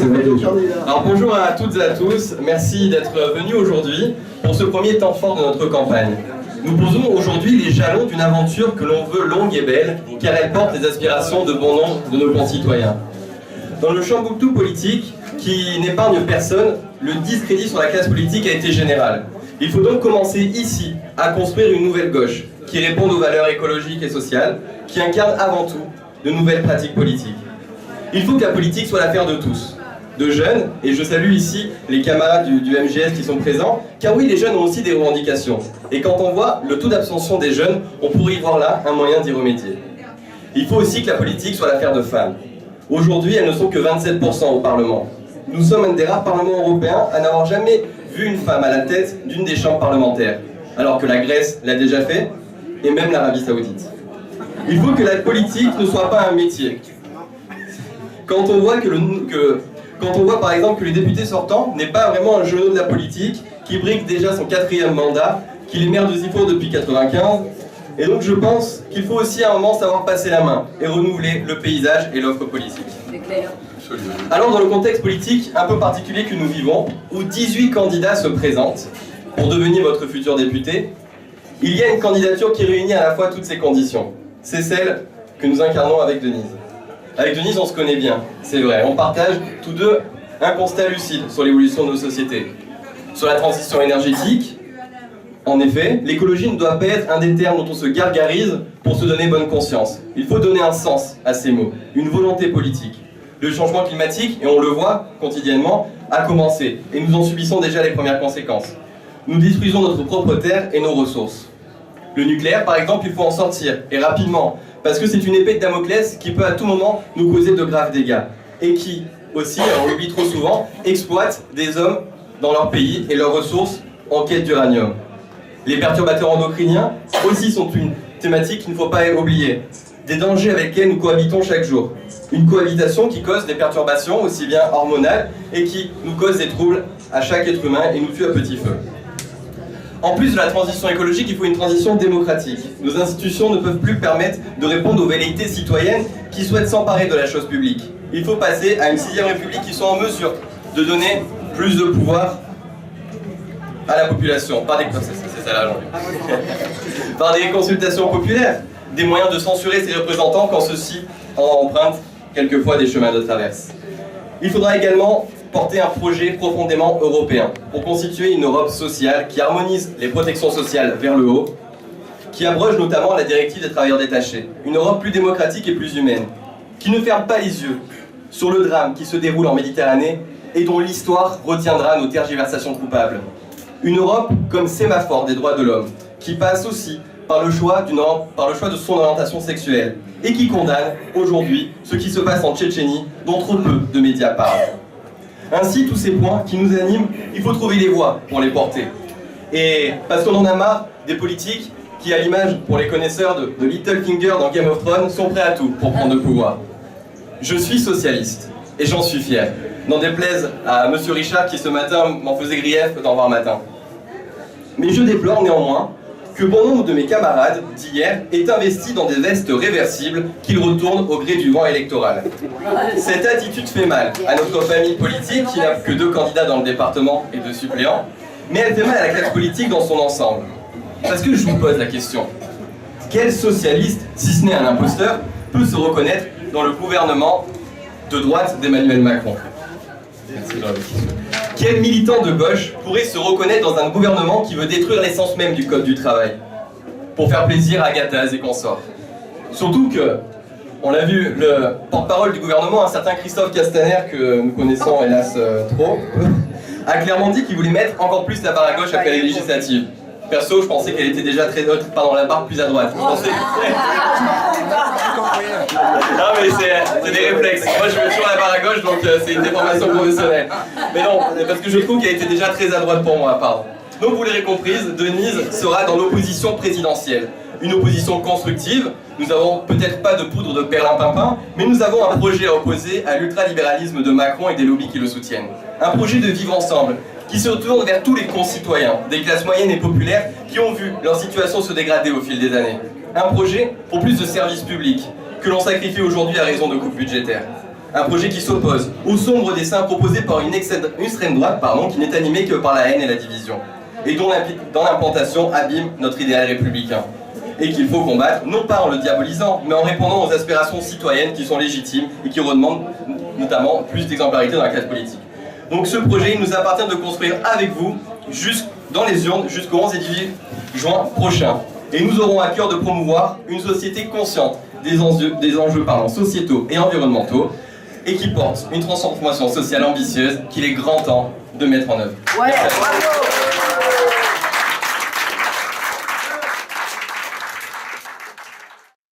Alors bonjour à toutes et à tous, merci d'être venus aujourd'hui pour ce premier temps fort de notre campagne. Nous posons aujourd'hui les jalons d'une aventure que l'on veut longue et belle, car elle porte les aspirations de bon nombre de nos concitoyens. Dans le chambouctou politique, qui n'épargne personne, le discrédit sur la classe politique a été général. Il faut donc commencer ici à construire une nouvelle gauche, qui réponde aux valeurs écologiques et sociales, qui incarne avant tout de nouvelles pratiques politiques. Il faut que la politique soit l'affaire de tous, de jeunes, et je salue ici les camarades du MGS qui sont présents, car oui, les jeunes ont aussi des revendications. Et quand on voit le taux d'abstention des jeunes, on pourrait y voir là un moyen d'y remédier. Il faut aussi que la politique soit l'affaire de femmes. Aujourd'hui, elles ne sont que 27% au Parlement. Nous sommes un des rares parlements européens à n'avoir jamais vu une femme à la tête d'une des chambres parlementaires, alors que la Grèce l'a déjà fait, et même l'Arabie Saoudite. Il faut que la politique ne soit pas un métier. Quand on voit par exemple que le député sortant n'est pas vraiment un genou de la politique, qui brigue déjà son 4e mandat, qu'il est maire de Zifour depuis 1995, et donc je pense qu'il faut aussi à un moment savoir passer la main et renouveler le paysage et l'offre politique. C'est clair. Alors dans le contexte politique un peu particulier que nous vivons, où 18 candidats se présentent pour devenir votre futur député, il y a une candidature qui réunit à la fois toutes ces conditions. C'est celle que nous incarnons avec Denise. Avec Denise, on se connaît bien, c'est vrai. On partage tous deux un constat lucide sur l'évolution de nos sociétés. Sur la transition énergétique, en effet, l'écologie ne doit pas être un des termes dont on se gargarise pour se donner bonne conscience. Il faut donner un sens à ces mots, une volonté politique. Le changement climatique, et on le voit quotidiennement, a commencé, et nous en subissons déjà les premières conséquences. Nous détruisons notre propre terre et nos ressources. Le nucléaire, par exemple, il faut en sortir, et rapidement, parce que c'est une épée de Damoclès qui peut à tout moment nous causer de graves dégâts, et qui, aussi, on l'oublie trop souvent, exploite des hommes dans leur pays et leurs ressources en quête d'uranium. Les perturbateurs endocriniens aussi sont une thématique qu'il ne faut pas oublier. Des dangers avec lesquels nous cohabitons chaque jour. Une cohabitation qui cause des perturbations aussi bien hormonales et qui nous cause des troubles à chaque être humain et nous tue à petit feu. En plus de la transition écologique, il faut une transition démocratique. Nos institutions ne peuvent plus permettre de répondre aux velléités citoyennes qui souhaitent s'emparer de la chose publique. Il faut passer à une 6e République qui soit en mesure de donner plus de pouvoir à la population, par des consultations populaires, des moyens de censurer ses représentants quand ceux-ci en empruntent quelquefois des chemins de traverse. Il faudra également porter un projet profondément européen pour constituer une Europe sociale qui harmonise les protections sociales vers le haut, qui abroge notamment la directive des travailleurs détachés. Une Europe plus démocratique et plus humaine, qui ne ferme pas les yeux sur le drame qui se déroule en Méditerranée et dont l'histoire retiendra nos tergiversations coupables. Une Europe comme sémaphore des droits de l'homme, qui passe aussi par le choix de son orientation sexuelle et qui condamne aujourd'hui ce qui se passe en Tchétchénie, dont trop peu de médias parlent. Ainsi, tous ces points qui nous animent, il faut trouver les voies pour les porter. Et parce qu'on en a marre des politiques qui, à l'image pour les connaisseurs de Littlefinger dans Game of Thrones, sont prêts à tout pour prendre le pouvoir. Je suis socialiste, et j'en suis fier. N'en déplaise à Monsieur Richard qui ce matin m'en faisait grief d'en voir matin. Mais je déplore néanmoins que bon nombre de mes camarades d'hier aient investi dans des vestes réversibles qu'ils retournent au gré du vent électoral. Cette attitude fait mal à notre famille politique qui n'a que 2 candidats dans le département et 2 suppléants, mais elle fait mal à la classe politique dans son ensemble. Parce que je vous pose la question, quel socialiste, si ce n'est un imposteur, peut se reconnaître dans le gouvernement de droite d'Emmanuel Macron? Quel militant de gauche pourrait se reconnaître dans un gouvernement qui veut détruire l'essence même du Code du travail pour faire plaisir à Gattaz et consorts? Surtout que, on l'a vu, le porte-parole du gouvernement, un certain Christophe Castaner, que nous connaissons hélas trop, a clairement dit qu'il voulait mettre encore plus la barre à gauche après les législatives. Perso, je pensais qu'elle était déjà très haute, pardon, la barre plus à droite. Je pensais... Non mais c'est des réflexes. Moi je mets toujours la barre à gauche, donc c'est une déformation professionnelle. Mais non, parce que je trouve qu'elle était déjà très à droite pour moi, pardon. Donc vous l'aurez comprise, Denise sera dans l'opposition présidentielle. Une opposition constructive. Nous avons peut-être pas de poudre de perlimpinpin, mais nous avons un projet à opposer à l'ultralibéralisme de Macron et des lobbies qui le soutiennent. Un projet de vivre ensemble, qui se tourne vers tous les concitoyens, des classes moyennes et populaires, qui ont vu leur situation se dégrader au fil des années. Un projet pour plus de services publics, que l'on sacrifie aujourd'hui à raison de coupes budgétaires. Un projet qui s'oppose au sombre dessein proposé par une extrême droite qui n'est animée que par la haine et la division, et dont l'implantation abîme notre idéal républicain. Et qu'il faut combattre, non pas en le diabolisant, mais en répondant aux aspirations citoyennes qui sont légitimes et qui redemandent notamment plus d'exemplarité dans la classe politique. Donc ce projet, il nous appartient de construire avec vous, dans les urnes, jusqu'au 11 et 18 juin prochain. Et nous aurons à cœur de promouvoir une société consciente des enjeux sociétaux et environnementaux, et qui porte une transformation sociale ambitieuse qu'il est grand temps de mettre en œuvre. Ouais, bravo.